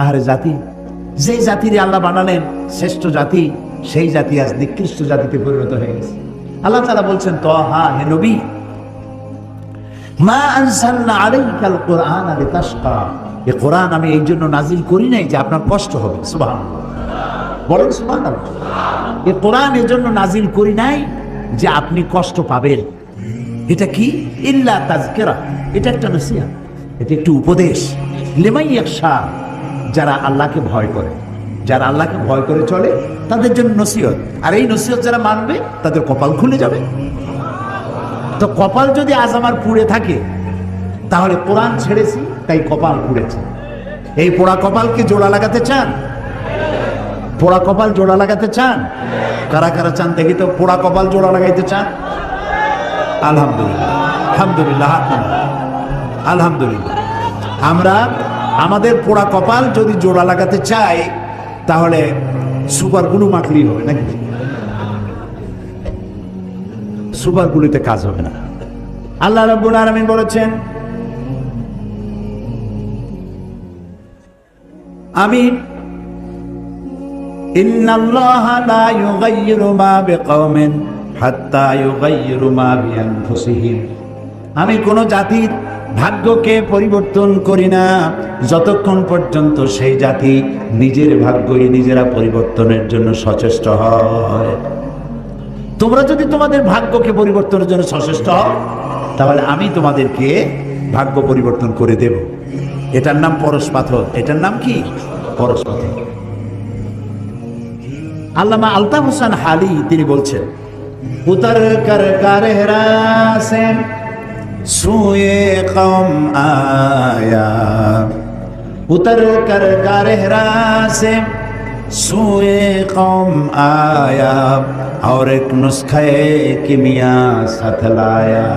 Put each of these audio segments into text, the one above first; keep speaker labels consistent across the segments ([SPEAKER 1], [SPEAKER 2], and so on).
[SPEAKER 1] আহারে জাতি, যেই জাতির আল্লাহ বানালেন শ্রেষ্ঠ জাতি, সেই জাতি আজ নিকৃষ্ট জাতিতে পরিণত হয়ে গেছে। আল্লাহ তাআলা বলছেন, তাহা, হে নবী, মা আনজালনা আলাইকাল কুরআনা লিতাশকা, এই কোরআন আমি এই জন্য নাজিল করি নাই যে আপনার কষ্ট হবে। সুবহানাল্লাহ, বলেন সুবহানাল্লাহ। এই কোরআন এর জন্য নাজিল করি নাই যে আপনি কষ্ট পাবেন। এটা কি? ইল্লা তাযকিরা, এটা একটা নসিহত, এটা একটু উপদেশ। লিমান ইয়াখশা, যারা আল্লাহকে ভয় করে, যারা আল্লাহকে ভয় করে চলে তাদের জন্য নসিহত। আর এই নসিহত যারা মানবে তাদের কপাল খুলে যাবে। তো কপাল যদি আজ আমার পুড়ে থাকে, তাহলে কোরআন ছেড়েছি তাই কপাল পুড়েছে। এই পোড়া কপালকে জোড়া লাগাতে চান? পোড়া কপাল জোড়া লাগাতে চান? কারা কারা চান দেখি তো, পোড়া কপাল জোড়া লাগাইতে চান? আলহামদুলিল্লাহ, আলহামদুলিল্লাহ, আলহামদুলিল্লাহ। আমরা আমাদের পোড়া কপাল যদি জোড়া লাগাতে চাই, তাহলে সুপার গ্লু মাখলেই হবে নাকি? সুপার গ্লুতে কাজ হবে না। আল্লাহ রাব্বুল আলামিন বলেছেন, আমি ইন্নাল্লাহা লা ইউগাইয়িরু মা বিকওমিন হাত্তা ইউগাইয়িরু মা বিআনফুসিহিম, আমি কোন জাতির ভাগ্যকে পরিবর্তন করি না যতক্ষণ পর্যন্ত সেই জাতি নিজের ভাগ্যই নিজেরা পরিবর্তনের জন্য সচেষ্ট হয়। তোমরা যদি তোমাদের ভাগ্যকে পরিবর্তনের জন্য সচেষ্ট হও, তাহলে আমি তোমাদেরকে ভাগ্য পরিবর্তন করে দেব। এটার নাম পরশ পাথর। এটার নাম কি? পরশ পাথর। আল্লামা আলতাফ হোসেন হালি তিনি বলছেন, উতর কর কারহরা সে সুয়ে কওম আয়া, উতর কর কারহরা সে সুয়ে কওম আয়া, और एक नुस्खे किमिया साथ लाया।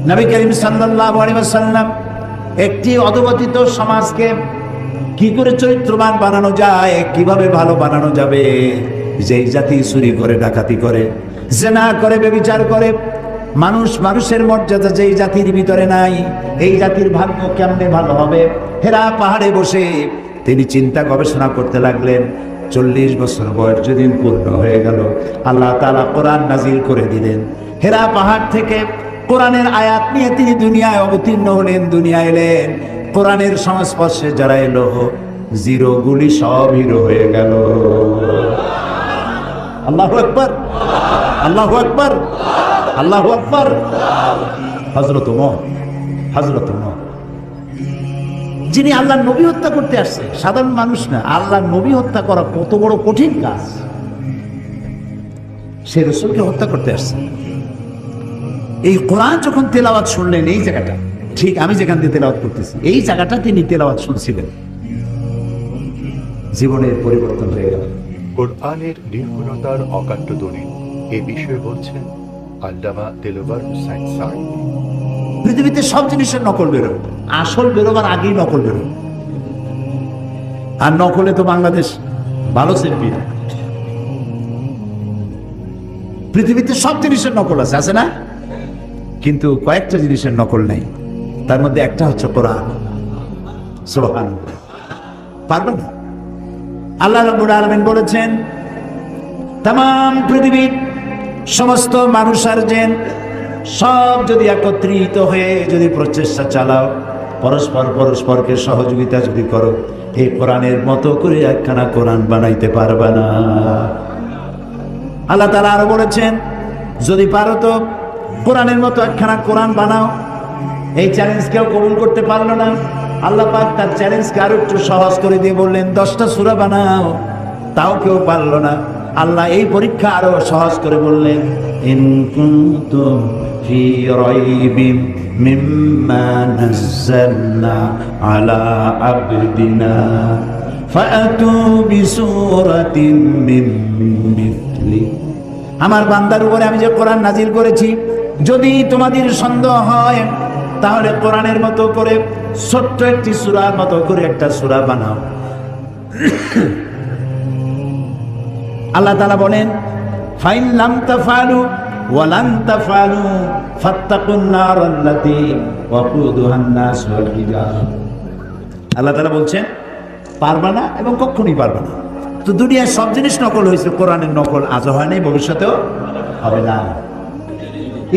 [SPEAKER 1] নবী করিম সাল্লাল্লাহু আলাইহি ওয়াসাল্লাম একটি অধপতিত সমাজকে কি করে চরিত্রবান বানানো যায়, কিভাবে ভালো বানানো যাবে, যেই জাতি চুরি করে, ডাকাতি করে, জিনা করে, ব্যভিচার করে, মানুষের মর্যাদা যেই জাতির ভিতরে নাই, এই জাতির ভাগ্য কেমনে ভালো হবে? হেরা পাহাড়ে বসে তিনি চিন্তা গবেষণা করতে লাগলেন। 40 বছর বয়স যেদিন পূর্ণ হয়ে গেল, আল্লাহ তাআলা কোরআন নাজিল করে দিলেন। হেরা পাহাড় থেকে কোরআনের আয়াত নিয়ে তিনি দুনিয়ায় অবতীর্ণ হলেন, দুনিয়ায় এলেন। কোরআনের সংস্পর্শে যারা এলো, জিরোগুলি সব হিরো হয়ে গেল। আল্লাহু আকবার, আল্লাহু আকবার, আল্লাহু আকবার। হযরত ওমর, হযরত ওমর যিনি আল্লাহর নবী হত্যা করতে আসছে, সাধারণ মানুষ না, আল্লাহর নবী হত্যা করা কত বড় কঠিন কাজ। সে রাসূলকে হত্যা করতে আসছে। এই কোরআন যখন তেলাওয়াত শুনলেন, এই জায়গাটা ঠিক আমি যেখান দিয়ে তেলাওয়াত করতেছি, এই জায়গাটা তিনি তেলাওয়াত শুনছিলেন, জীবনের পরিবর্তন হয়ে গেল।
[SPEAKER 2] কোরআনের নির্ভুলতার অকাট্য দলিল এ বিষয়ে বলছেন আল্লামা দেলোয়ার হোসাইন সাঈদী।
[SPEAKER 1] পৃথিবীতে সব জিনিসের নকল বেরোয়, আসল বেরোবার আগেই নকল বেরোয়। আর নকলে তো বাংলাদেশ ভালো চ্যাম্পিয়ন। পৃথিবীতে সব জিনিসের নকল আছে, আছে না? কিন্তু কয়েকটা জিনিসের নকল নেই। তার মধ্যে একটা হচ্ছে কোরআন। সুবহানাল্লাহ, পারবেন না? আল্লাহ রাব্বুল আলামিন বলেছেন, তাম পৃথিবীর সমস্ত মানুষ আর জিন সব যদি একত্রিত হয়ে যদি প্রচেষ্টা চালাও, পরস্পরকে সহযোগিতা যদি করো, এই কোরআনের মতো করে একখানা কোরআন বানাইতে পারবে না। আল্লাহ তাআলা আরো বলেছেন, যদি পারো তো কোরআনের মতো একখানা কোরআন বানাও। এই চ্যালেঞ্জ কেউ কবুল করতে পারলো না। আল্লাহ পাক তার চ্যালেঞ্জকে আরো একটু সহজ করে দিয়ে বললেন, 10টা সূরা বানাও। তাও কেউ পারলো না। আল্লাহ এই পরীক্ষা আরো সহজ করে বললেন, ইন কুনতুম ফি রাইবিন মিম্মা নাযালনা আলা আবদিনা ফাআতু বিসূরাতিন মিন মিথলি। আমার বান্দার উপরে আমি যে কোরআন নাজিল করেছি, যদি তোমাদের সন্দেহ হয়, তাহলে কোরআনের মতো করে ছোট্ট একটি সূরার মতো করে একটা সূরা বানাও। আল্লাহ তাআলা বলেন, ফাইন লাম তাফআলু ওয়া লান তাফআলু ফাত্তাকুন নারাল্লাতী ওয়াকুদুহান নাস ওয়াল হিজারা। আল্লাহ তাআলা বলছেন, পারবা না এবং কখনই পারবা না। তো দুনিয়ার সব জিনিস নকল হয়েছে, কোরআনের নকল আজও হয় নাই, ভবিষ্যতেও হবে না।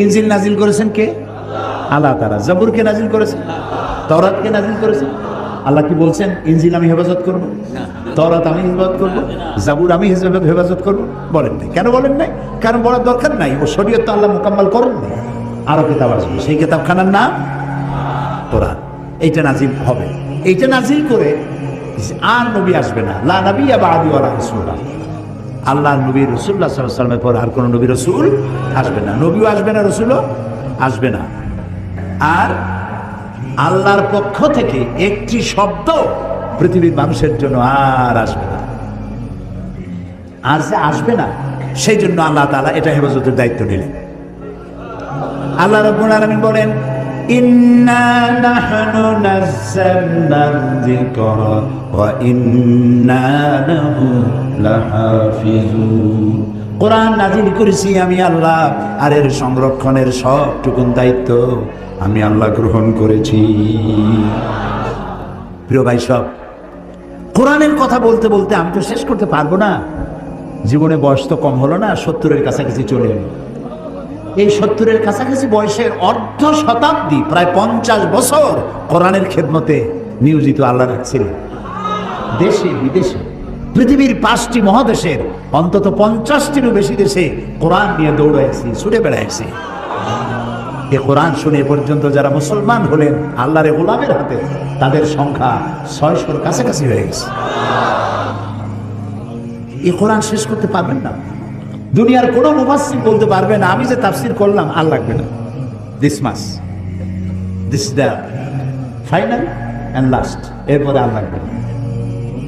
[SPEAKER 1] ইনজিল নাজিল করেছেন কে? আল্লাহ তাআলা। জাবুরকে নাজিল করেছেন, তাওরাতকে নাজিল করেছেন। আল্লাহ কি বলছেন ইনজিল আমি হেফাজত করবো, তাওরাত আমি হেফাজত করবো, জাবুর আমি হেফাজত করবো? বলেন নাই। কেন বলেন নাই? কারণ বলার দরকার নাই, ও শরীয়ত তো আল্লাহ মোকাম্মল করেন নাই। আরো কিতাব আসবে, সেই কিতাবখানার নাম কোরআন। এইটা নাজিল হবে, এইটা নাজিল করে আর নবী আসবে না। লা নাবিয়্যা বা'দি ওয়া লা রাসূলা। আল্লাহর নবী রাসূলুল্লাহ সাল্লাল্লাহু আলাইহি ওয়াসাল্লামের পর আর কোন নবী রাসূল আসবে না, নবীও আসবে না, রাসূলও আসবে না। আর আল্লাহর পক্ষ থেকে একটি শব্দ পৃথিবীর মানুষের জন্য আর আসবে না। আর যে আসবে না, সেই জন্য আল্লাহ তাআলা এটা হেফাজতের দায়িত্ব নিলেন। আল্লাহ রাব্বুল আলামিন বলেন, ইন্না নাহনু নাযালনা যিকরা ওয়া ইন্না লাহু লাহাফিজুন। কোরআন নাযিল করেছি আমি আল্লাহ, আর এর সংরক্ষণের সবটুকুন দায়িত্ব আমি আল্লাহ গ্রহণ করেছি। প্রিয় ভাই সব, কোরআনের কথা বলতে বলতে আমি তো শেষ করতে পারবো না। জীবনে বয়স তো কম হলো না, 70-এর কাছাকাছি চলে এলো। এই 70-এর কাছাকাছি বয়সের অর্ধ শতাব্দী, প্রায় 50 বছর কোরআনের খেদমতে নিয়োজিত আল্লাহ রাখছিলেন। দেশে বিদেশে পৃথিবীর 5টি মহাদেশের অন্তত 50টিরও বেশি দেশে কোরআন নিয়ে দৌড়াইছি, ছুটে বেড়াইছি। এ কোরআন শুনে পর্যন্ত যারা মুসলমান হলেন আল্লাহর গোলামের হাতে, তাদের সংখ্যা 600-র কাছাকাছি হয়ে গেছে। এ কোরআন শেষ করতে পারবেন না। দুনিয়ার কোনো মুফাসসির বলতে পারবে না আমি যে তাফসীর করলাম আর লাগবে না, দিস মাস, this the final and last, এরপরে আর লাগবে না।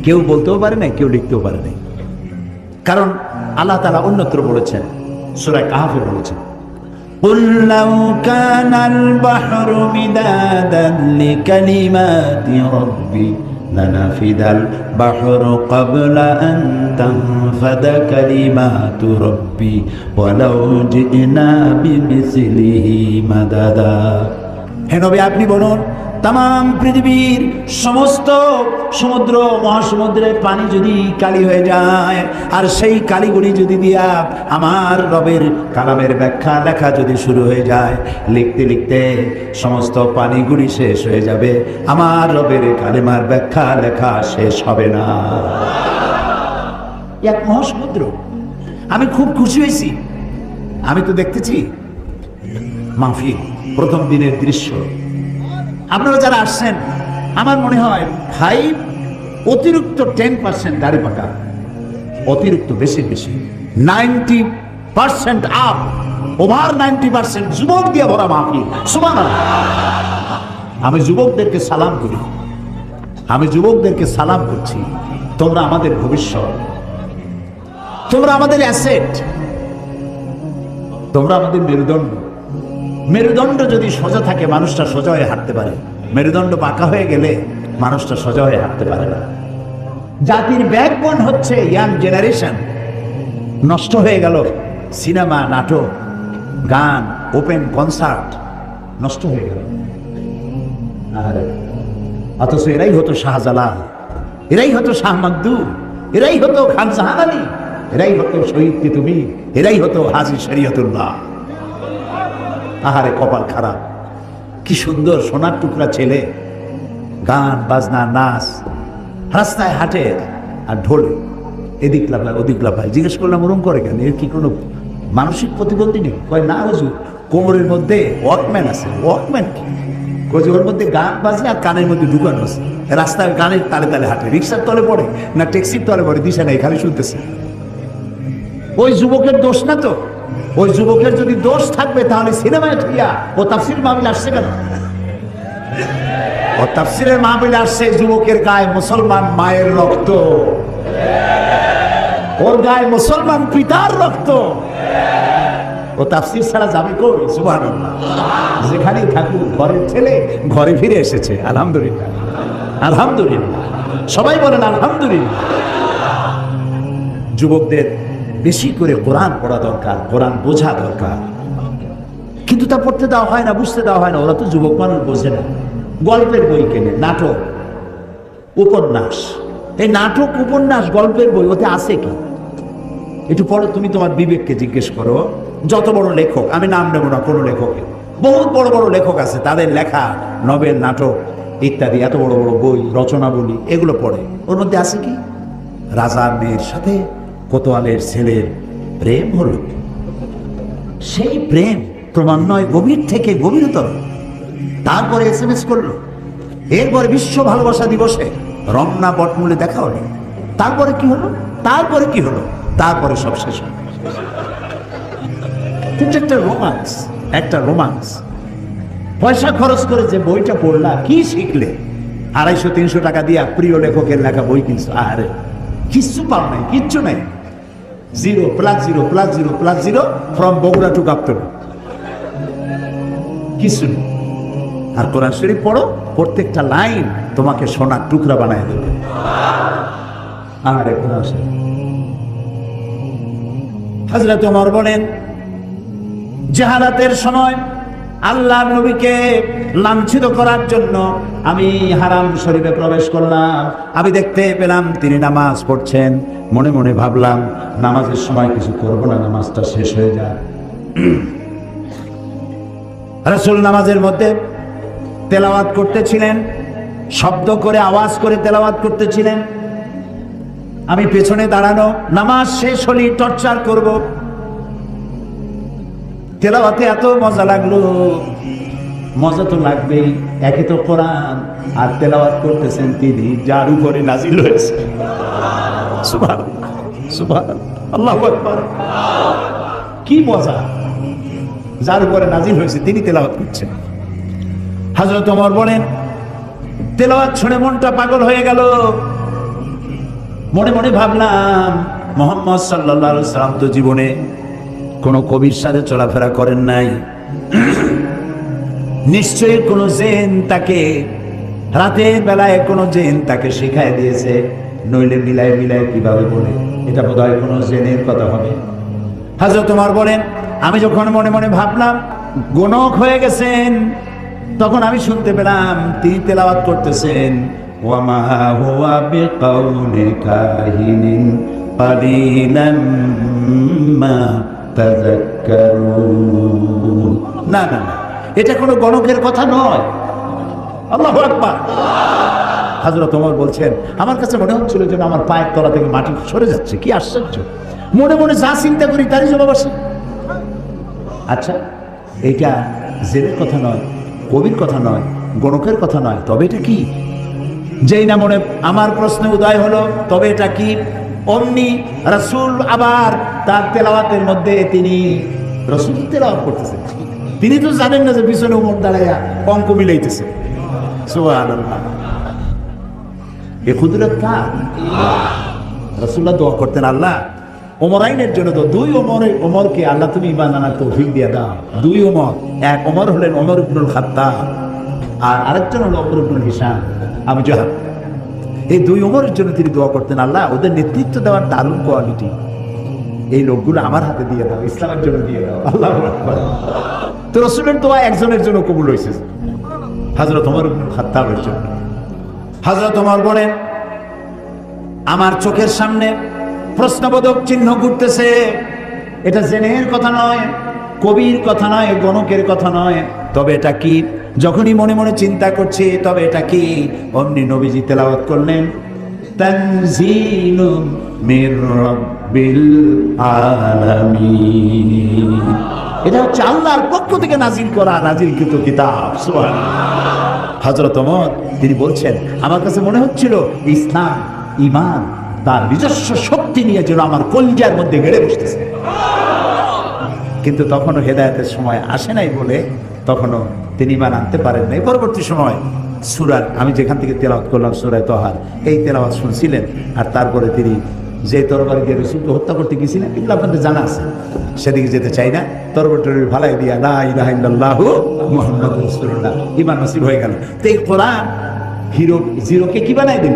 [SPEAKER 1] কেউ বলতেও পারে না, কেউ লিখতেও পারে না। কারণ আল্লাহ তাআলা অন্যত্র বলেছেন, সূরা কাহফে বলেছেন, قُلْ لَوْ كَانَ الْبَحْرُ مِدَادًا لِكَلِمَاتِ رَبِّي لَنَفِدَ الْبَحْرُ قَبْلَ أَنْ تَنْفَدَ كَلِمَاتُ رَبِّي وَلَوْ جِئْنَا بِمِثْلِهِ مَدَدًا। হে নবী, আপনি বলুন, তাম পৃথিবীর সমস্ত সমুদ্র মহাসমুদ্রের পানি যদি কালি হয়ে যায়, আর সেই কালিগুলি যদি দিয়া আমার রবের কালামের ব্যাখ্যা লেখা যদি শুরু হয়ে যায়, লিখতে লিখতে সমস্ত পানিগুলি শেষ হয়ে যাবে, আমার রবের কালেমার ব্যাখ্যা লেখা শেষ হবে না। এক মহাসমুদ্র। আমি খুব খুশি হয়েছি। আমি তো দেখতেছি মাহফিল, প্রথম দিনের দৃশ্য। আপনারা যারা আসছেন, আমার মনে হয় ভাই অতিরিক্ত 10% দাড়ি পাকা, অতিরিক্ত বেশি 90% আপ, ওভার 90% যুবক দিয়ে ভরা মাহফিল। সুবহানাল্লাহ। আমি যুবকদেরকে সালাম করি, আমি যুবকদেরকে সালাম করছি। তোমরা আমাদের ভবিষ্যৎ, তোমরা আমাদের অ্যাসেট, তোমরা আমাদের মেরুদণ্ড। মেরুদণ্ড যদি সোজা থাকে মানুষটা সোজা হয়ে হাঁটতে পারে, মেরুদণ্ড বাঁকা হয়ে গেলে মানুষটা সোজা হয়ে হাঁটতে পারে না। জাতির ব্যাকবোন হচ্ছে ইয়াং জেনারেশন। নষ্ট হয়ে গেল সিনেমা, নাটক, গান, ওপেন কনসার্ট, নষ্ট হয়ে গেল। আর অথচ এরাই হতো শাহজালাল, এরাই হতো শাহ মাকদুম, এরাই হতো খান জাহান আলী, এরাই হতো শহীদ তিতুমি, এরাই হতো হাজী শরীয়তুল্লাহ। আহারে কপাল খারাপ। কি সুন্দর সোনার টুকরা ছেলে, গান বাজনা নাচ, রাস্তায় হাঁটে আর ঢোলে, এদিক লাফায় ওদিক লাফায়। জিজ্ঞেস করলাম ওরম করে কেন, এর কি কোনো মানসিক প্রতিবন্ধী নেই? কয় না হুজুর, কোমরের মধ্যে ওয়াকম্যান আছে। ওয়াকম্যান কি? কয়ে ওর মধ্যে গান বাজে আর কানের মধ্যে ঢুকানো আছে, রাস্তায় গানের তালে তালে হাঁটে। রিক্সার তলে পড়ে না ট্যাক্সির তলে পড়ে, দিশা নেই, খালি শুনতেছে। ওই যুবকের দোষ না তো। ওই যুবকের যদি দোষ থাকবে তাহলে সিনেমায় ঠিয়া ও তাফসীর মাহফিল আসছে কেন? ও তাফসীরের মাহফিল আসছে, যুবকের গায়ে মুসলমান মায়ের রক্ত, ওর গায়ে মুসলমান পিতার রক্ত। ও তাফসীর ছাড়া যাবে কই? সুবহানাল্লাহ। যেখানেই থাকুক ঘরের ছেলে ঘরে ফিরে এসেছে। আলহামদুলিল্লাহ, আলহামদুলিল্লাহ। সবাই বলেন আলহামদুলিল্লাহ। যুবকদের বেশি করে কোরআন পড়া দরকার, কোরআন বোঝা দরকার। কিন্তু তা পড়তে দেওয়া হয় না, বুঝতে দেওয়া হয় না। ওরা তো যুবক মানুষ, বোঝে না। গল্পের বই কেনে, নাটক, উপন্যাস, এই নাটক, উপন্যাস, গল্পের বই, ওতে আছে কি? একটু পরে তুমি তোমার বিবেককে জিজ্ঞেস করো। যত বড় লেখক, আমি নাম নেব না কোনো লেখকের, বহুত বড় বড় লেখক আছে, তাদের লেখা নভেল, নাটক ইত্যাদি, এত বড় বড় বই, রচনাবলী, এগুলো পড়ে, ওর মধ্যে আছে কি? রাজার মেয়ের সাথে কোতোয়ালের ছেলের প্রেম হলো, সেই প্রেম ক্রমান্বয়ে গভীর থেকে গভীরতর, তারপরে SMS করলো, এরপরে বিশ্ব ভালোবাসা দিবসে রমনা বটমূলে দেখা হলো, তারপরে কি হলো, তারপরে কি হলো, তারপরে সব শেষ হলো। কিন্তু একটা রোমান্স, একটা রোমান্স। পয়সা খরচ করে যে বইটা পড়লা, কি শিখলে? 250-300 টাকা দিয়া প্রিয় লেখকের লেখা বই কিনছো, আরে কিচ্ছু পাও নাই, কিচ্ছু নাই। 0 + 0 + 0 + 0 ফ্রম বগুড়া টু গাবতলী, কিছু নেই। আর কোরআন শরীফ পড়ো, প্রত্যেকটা লাইন তোমাকে সোনার টুকরা বানায় দেবে। আরে কোরআন শরীফ। হযরত ওমর বলেন, জাহালাতের সময় আল্লাহর নবীকে লাঞ্ছিত করার জন্য আমি হারাম শরীফে প্রবেশ করলাম। আমি দেখতে পেলাম তিনি নামাজ পড়ছেন। মনে মনে ভাবলাম, নামাজের সময় কিছু করব না, নামাজটা শেষ হয়ে যায়। রাসূল নামাজের মধ্যে তেলাওয়াত করতেছিলেন, শব্দ করে, আওয়াজ করে তেলাওয়াত করতেছিলেন। আমি পেছনে দাঁড়ানো, নামাজ শেষ হলেই টর্চার করব। তেলাওয়াতে এত মজা লাগলো, মজা তো লাগবেই, একে তো কোরআন, আর তেলাওয়াত করতেছেন তিনি যার উপরে নাজিল হয়েছে। সুবহানাল্লাহ, সুবহানাল্লাহ, আল্লাহু আকবার। কি মজা, যার উপরে নাজিল হয়েছে তিনি তেলাওয়াত করছেন। হযরত ওমর বলেন, তেলাওয়াত শুনে মনটা পাগল হয়ে গেল। মনে মনে ভাবলাম, মুহাম্মদ সাল্লাল্লাহু আলাইহি ওয়াসাল্লাম তো জীবনে কোনো কবির সাথে চলাফেরা করেন নাই, নিশ্চয়ই কোনো জিন তাকে, রাতের বেলায় কোনো জিন তাকে শিখায় দিয়েছে, নইলে মিলায় মিলায় কিভাবে বলে, এটা বোধহয় কোনো জিনের কথা হবে। হযরত ওমর বলেন, আমি যখন মনে মনে ভাবলাম গণক হয়ে গেছেন, তখন আমি শুনতে পেলাম তিনি তেলাওয়াত করতেছেন, ওয়ামা হুয়া বিকাউলি কাহিনিন কালিলাম মা তাযাক্কারুন। না না না, এটা কোনো গণকের কথা নয়। আল্লাহু আকবার। হযরত ওমর বলছেন, আমার কাছে মনে হচ্ছিল যেন আমার পায়ের তলা থেকে মাটি সরে যাচ্ছে। কি আশ্চর্য! মনে মনে যা চিন্তা করি তারই জবাব আসে। আচ্ছা, এটা জেলের কথা নয়, কবির কথা নয়, গণকের কথা নয়, তবে এটা কি? যেই না মনে আমার প্রশ্নে উদয় হলো, তবে এটা কি? অমনি রাসূল আবার তার তেলাওয়াতের মধ্যে তিনি রাসূল তেলাওয়াত করতেছেন। তিনি তো জানেন না যে পিছনে ওমর দাঁড়াইয়া অঙ্ক মিলাইতেছে। সুবহানাল্লাহ। এ কুদরত কার? রাসূলুল্লাহ দোয়া করতেন, আল্লাহ ওমরাইনের জন্য তো, দুই ওমরকে আল্লাহ তুমি ঈমান আনার তৌফিক দিয়ে দাও। দুই ওমর, এক ওমর হলেন ওমর ইবনুল খাত্তাব, আর আরেকজন হলো ওমর ইবনুল হিশাম আবু জাহল। এই দুই ওমরের জন্য তিনি দোয়া করতেন, আল্লাহ ওদের নেতৃত্ব দেওয়ার দারুণ কোয়ালিটি, এই লোকগুলো আমার হাতে দিয়ে দাও, ইসলামের জন্য দিয়ে দাও। আল্লাহু আকবার। তো রাসূলের দোয়া একজনের জন্য কবুল হয়েছে, হযরত ওমর ইবনুল খাত্তাবের জন্য। হযরত ওমর বলেন, আমার চোখের সামনে প্রশ্নবোধক চিহ্ন ঘুরতেছে। এটা জেনের কথা নয়, কবির কথা নয়, গণকের কথা নয়, তবে এটা কি? যখনই মনে মনে চিন্তা করছি তবে এটা কি, অমনি নবীজি তেলাওয়াত করলেন, তানজিলুম মির রাব্বিল আলামিন। এটা হচ্ছে আল্লাহর পক্ষ থেকে নাজিল করা, নাজিলকৃত কিতাব। সুবহানাল্লাহ। হযরত ওমর তিনি বলছেন, আমার কাছে মনে হচ্ছিল ইসলাম, ঈমান তার নিজস্ব শক্তি নিয়ে যেন আমার কলিজার মধ্যে গেড়ে বসতেছে। কিন্তু তখনও হেদায়েতের সময় আসে নাই বলে তখনও তিনি ঈমান আনতে পারেন নাই। পরবর্তী সময় সূরা, আমি যেখান থেকে তেলাওয়াত করলাম সূরা তাহার, এই তেলাওয়াত শুনছিলেন। আর তারপরে তিনি যে তরবারি দিয়ে রাসূলকে হত্যা করতে গিয়েছিলেন, এগুলো আপনাদের জানা আছে, সেদিকে যেতে চাই না। তরবারি ভালাই দিয়া লা ইলাহা ইল্লাল্লাহু মুহাম্মাদুর রাসূলুল্লাহ, ঈমান নসিব হয়ে গেল। তো এই কোরআন জিরোকে কি বানাই দিন?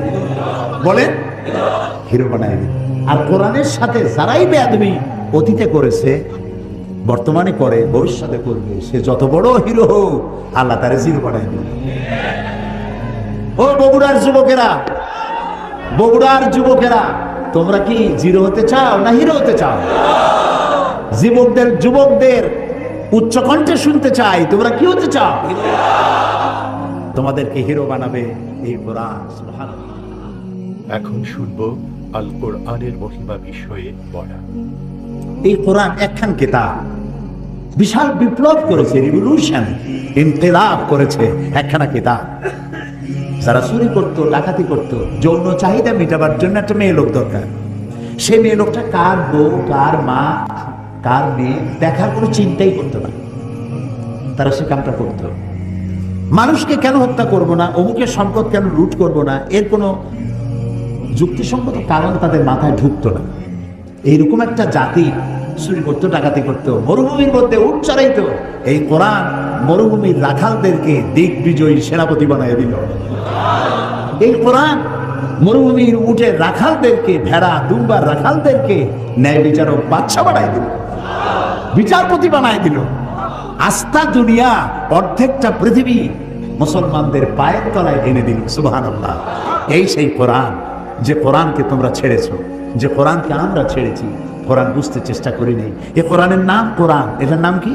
[SPEAKER 1] বলেন, হিরো বানাই দিন। আর কোরআনের সাথে যারাই বেয়াদবি অতীতে করেছে, বর্তমানে করে, ভবিষ্যতে করবে, সে যত বড় হিরো হোক, আল্লাহ তারে জিরো বানাই দিবে। ও বগুড়ার যুবকেরা, বগুড়ার যুবকেরা, তোমরা কি জিরো হতে চাও না হিরো হতে চাও? যুবকদের উচ্চ কণ্ঠে শুনতে চাই, তোমরা কি হতে চাও? তোমাদেরকে হিরো বানাবে এই কোরআন। সুবহানাল্লাহ।
[SPEAKER 2] এখন শুনবো আল কোরআনের মহিমা বিষয়ে বলা।
[SPEAKER 1] এই কোরআন একখান কিতাব, বিশাল বিপ্লব করেছে, রিভলিউশন, ইনকিলাব করেছে একখানা কিতাব। যারা চুরি করতো, ডাকাতি করতো, যৌন চাহিদা মেটাবার জন্য একটা মেয়ে লোক দরকার। সেই মেয়ে লোকটা কার বউ, কার মা, কার মেয়ে দেখার কোনো চিন্তাই করতো না। তারা সে কামটা করতো। মানুষকে কেন হত্যা করব না, অমুকের সম্পদ কেন লুট করব না, এর কোনো যুক্তিসঙ্গত কারণ তাদের মাথায় ঢুকতো না। এইরকম একটা জাতি চুরি করতো, ডাকাতি করতো, মরুভূমির মধ্যে উট চড়াইতো। এই কোরআন মরুভূমির রাখালদেরকে দিগ্বিজয়ী সেনাপতি বানিয়ে দিল। এই কোরআন মরুভূমির উটের রাখালদেরকে, ভেড়া দুম্বার রাখালদেরকে ন্যায় বিচারক বাদশা বানায় দিল, বিচারপতি বানায় দিল। আস্থা দুনিয়া, অর্ধেকটা পৃথিবী মুসলমানদের পায়ের তলায় এনে দিল। সুবহানাল্লাহ। এই সেই কোরআন, যে কোরআনকে তোমরা ছেড়েছো, যে কোরআনকে আমরা ছেড়েছি। কোরআন বুঝতে চেষ্টা করি নাই। এ কোরআনের নাম কোরআন। এটার নাম কি?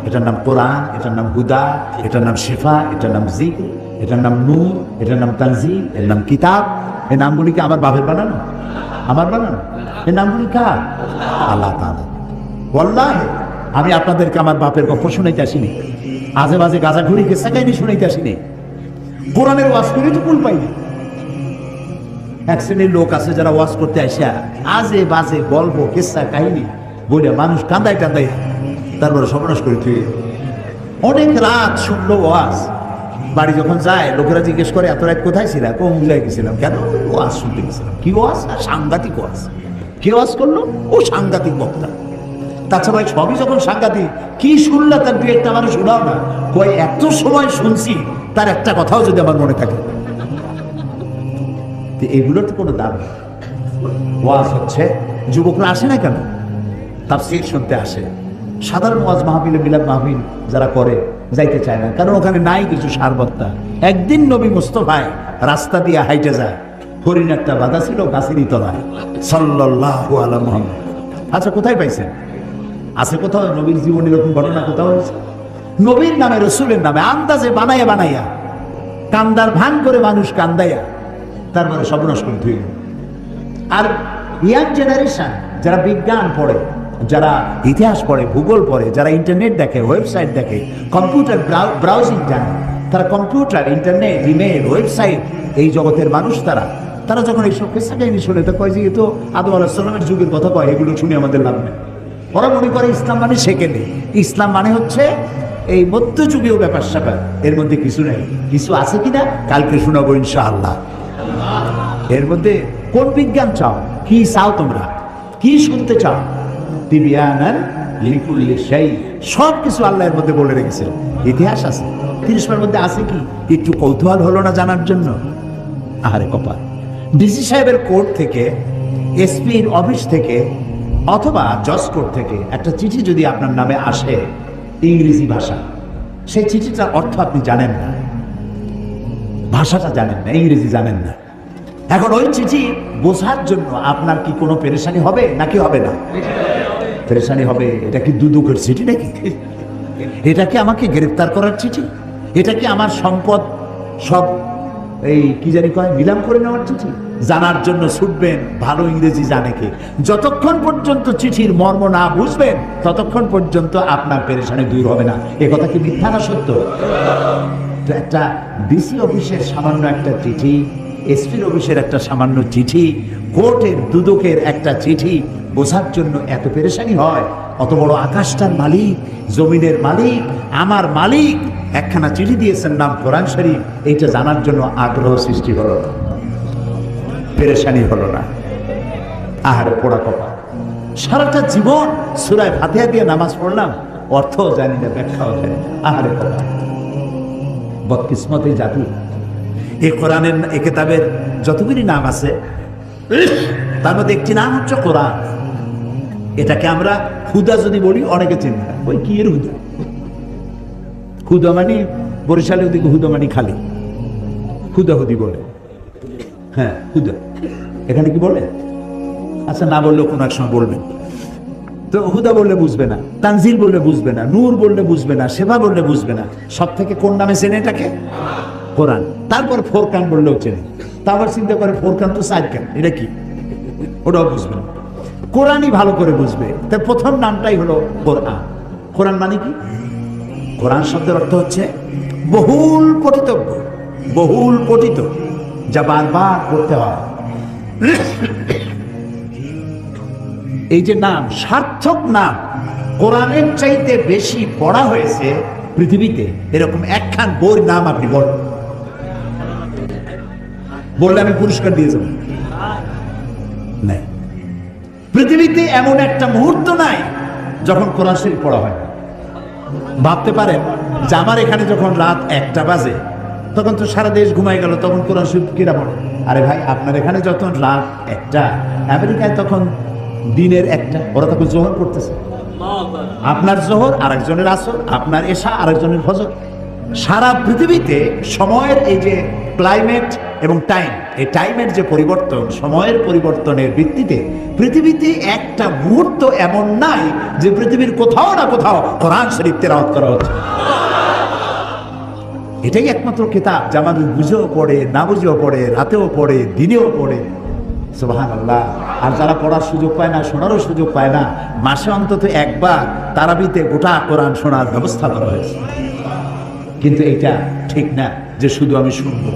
[SPEAKER 1] এটার নাম কোরআন, এটার নাম হুদা, এটার নাম শিফা, এটার নাম জিকর, এটার নাম নূর, এটার নাম তানজিল, এর নাম কিতাব। এই নামগুলি কি আমার বাপের বানানো? আমার বানানো? এই নামগুলি কার? আল্লাহ তাআলা। ওয়াল্লাহি আমি আপনাদেরকে আমার বাপের গল্প শুনাইতে আসিনি, আজে বাজে গাঁজা ঘুরি কেসা কাহিনী শুনাইতে আসিনি। কোরআনের ওয়াজ করে তো কুল পাইনি। এক শ্রেণীর লোক আছে যারা ওয়াজ করতে আসা আজে বাজে গল্প কেসা কাহিনী বলে মানুষ কান্দায় টান্দায় তারপরে সর্বনাশ করে তুই। অনেক রাত শুনলো ওয়াজ, বাড়ি যখন যায় লোকেরা জিজ্ঞেস করে এত রাত কোথায় ছিল? কোন জায়গায় গেছিলাম। কেন? ওয়াজ শুনতে গেছিলাম। কি ওয়াজ? সাংঘাতিক ওয়াজ। কি ওয়াজ করলো? ও সাংঘাতিক বক্তা। তাছাড়া ভাই সবই যখন সাংঘাতিক, কি শুনলা তার দু একটা মানুষ শোনাও না। কই এত সময় শুনছি, তার একটা কথাও যদি আমার মনে থাকে। এগুলোর তো কোনো দাম নেই। ওয়াজ হচ্ছে, যুবকরা আসে না কেন? তাফসীর শুনতে আসে। সাধারণ ওয়াজ মাহফিলে, মিলাদ মাহফিল যারা করে যাইতে চায় না, কারণ ওখানে নাই কিছু সারবত্তা। একদিন নবী মুস্তাফায় রাস্তা দিয়ে হাইটে যায়, হরিণ একটা বাধা ছিল গাছেরই তলায়, সাল্লাল্লাহু আলা মুহাম্মদ। আচ্ছা, কোথায় পাইছেন? আছে কোথাও নবীর জীবনে এরকম ঘটনা কোথাও হয়েছে? নবীর নামে, রসুলের নামে আন্দাজে বানাইয়া বানাইয়া কান্দার ভান করে মানুষ কান্দাইয়া তারপরে সর্বনাশ করে ধুয়ে। আর ইয়াং জেনারেশন যারা বিজ্ঞান পড়ে, যারা ইতিহাস পড়ে, ভূগোল পড়ে, যারা ইন্টারনেট দেখে, ওয়েবসাইট দেখে, কম্পিউটার ব্রাউজিং জানে, তারা কম্পিউটার, ইন্টারনেট, ইমেল, ওয়েবসাইট, এই জগতের মানুষ তারা যখন এইসব কেসা কাহিনী শুনে তো কয় যে এ তো আদম আলাইহিস সালামের যুগের কথা কয়, এগুলো শুনে আমাদের লাভ নেই। ওরা মনে করে ইসলাম মানে শেখেনি। ইসলাম মানে হচ্ছে এই মধ্যযুগীয় ব্যাপার স্যাপার, এর মধ্যে কিছু নেই। কিছু আছে কিনা কালকে শোনাবো ইনশাআল্লাহ। এর মধ্যে কোন বিজ্ঞান চাও? কি চাও তোমরা? কি শুনতে চাও? তিবিয়ানান লিকুল্লি শাই, সব কিছু আল্লাহর মধ্যে বলে রেখেছে। ইতিহাস আছে, 30 মধ্যে আছে কি? একটু কৌতূহল হলো না জানার জন্য? আহারে কপাল। ডিসি সাহেবের কোর্ট থেকে, এসপির অফিস থেকে, অথবা জজ কোর্ট থেকে একটা চিঠি যদি আপনার নামে আসে ইংরেজি ভাষা, সেই চিঠিটার অর্থ আপনি জানেন না, ভাষাটা জানেন না, ইংরেজি জানেন না। এখন ওই চিঠি বোঝার জন্য আপনার কি কোনো পেরেশানি হবে নাকি হবে না? পেরেশানি হবে। এটা কি দুদকের চিঠি নাকি? এটা কি আমাকে গ্রেফতার করার চিঠি? এটা কি আমার সম্পদ সব এই কি জানি কয় নিলাম করে নেওয়ার চিঠি? জানার জন্য ছুটবেন, ভালো ইংরেজি জানে কে। যতক্ষণ পর্যন্ত চিঠির মর্ম না বুঝবেন ততক্ষণ পর্যন্ত আপনার পেরেশানি দূর হবে না। এ কথা কি মিথ্যা না সত্য? তো একটা ডিসি অফিসের সামান্য একটা চিঠি, এসপির অফিসের একটা সামান্য চিঠি, কোর্টের দুদকের একটা চিঠি বোঝার জন্য এত পেরেশানি হয়? অত বড় আকাশটার মালিক, জমিনের মালিক, আমার মালিক একখানা চিঠি দিয়েছেন নাম কোরআন শরীফ, এইটা জানার জন্য আগ্রহ সৃষ্টি হলো না, পেরেশানি হলো না। আহারে পোড়া কপাল। সারাটা জীবন সূরা ফাতিহা দিয়ে নামাজ পড়লাম, অর্থও জানি না, ব্যাখ্যাও জানি না। আহারে কপাল, বদকিসমত এই জাতি। এই কোরআনের, এই কিতাবের যতগুলি নাম আছে তার মধ্যে একটি নাম হচ্ছে কোরআন। এটাকে আমরা হুদা যদি বলি অনেকে চিনি না। ওই কি এর হুদা? হুদা মানে বরিশালে ওদিকে হুদা মানে খালি হুদাহুদি বলে। হ্যাঁ হুদা, এখানে কি বলে? আচ্ছা না বললেও কোনো এক সময় বলবেন। তো হুদা বললে বুঝবে না, তানজিল বললে বুঝবে না, নূর বললে বুঝবে না, সেবা বললে বুঝবে না। সব থেকে কোন নামে চেনে এটাকে? কোরআন। তারপর ফোরকান বললেও চেনে। তারপর চিন্তা করে ফোরকান তো সাইডকান, এটা কি? ওটাও বুঝবে না। কোরআনই ভালো করে বুঝবে। তার প্রথম নামটাই হলো কোরআন। কোরআন মানে কি? কোরআন শব্দের অর্থ হচ্ছে বহুল পঠিতব্য, বহুল পঠিত, যা বারবার পড়তে হয়। এই যে নাম, সার্থক নাম, কোরআনের চাইতে বেশি পড়া হয়েছে পৃথিবীতে এরকম একখান বইয়ের নাম আপনি বলেন, বললে আমি পুরস্কার দিয়ে যাব। নাই, পৃথিবীতে এমন একটা মুহূর্ত নাই যখন কোরআন শরীফ পড়া হয়। ভাবতে পারেন যে আমার এখানে যখন রাত 1টা বাজে তখন তো সারা দেশ ঘুমাই গেল, তখন কোরআন শরীফ কিরা পড়ে? আরে ভাই, আপনার এখানে যখন রাত 1টা, আমেরিকায় তখন দিনের 1টা, ওরা তখন জোহর করতেছে। আপনার জোহর আরেকজনের আসর, আপনার এশা আরেকজনের ফজর। সারা পৃথিবীতে সময়ের এই যে ক্লাইমেট এবং টাইম, এই টাইমের যে পরিবর্তন, সময়ের পরিবর্তনের ভিত্তিতে পৃথিবীতে একটা মুহূর্ত এমন নাই যে পৃথিবীর কোথাও না কোথাও কোরআন শরীফ তেলাওয়াত করা হচ্ছে। এটাই একমাত্র কিতাব যা মানুষ বুঝেও পড়ে, না বুঝেও পড়ে, রাতেও পড়ে, দিনেও পড়ে। সুবহানাল্লাহ। আর যারা পড়ার সুযোগ পায় না, শোনারও সুযোগ পায় না, মাসে অন্তত একবার তারাবিতে গোটা কোরআন শোনার ব্যবস্থা করা হয়েছে। কিন্তু এটা ঠিক না যে শুধু আমি শুনবো।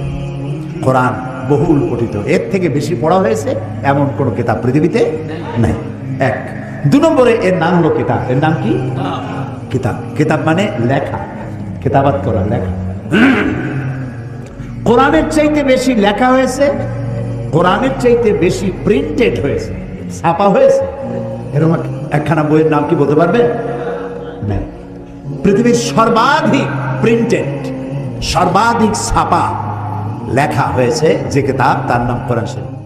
[SPEAKER 1] কোরআন বহুল পঠিত, এর থেকে বেশি পড়া হয়েছে এমন কোনো কিতাব পৃথিবীতে নাই। 1। 2 নম্বরে এর নাম হলো কিতাব। এর নাম কি? কিতাব। কিতাব মানে লেখা, কিতাবাত করা, লেখা। কোরআনের চাইতে বেশি লেখা হয়েছে, কোরআনের চাইতে বেশি প্রিন্টেড হয়েছে, ছাপা হয়েছে। এরকম একখানা বইয়ের নাম কি বলতে পারবে? না। পৃথিবীর সর্বাধিক প্রিন্টেড, সর্বাধিক ছাপা লেখা হয়েছে যে কিতাব, তার নাম কোরআন শরীফ।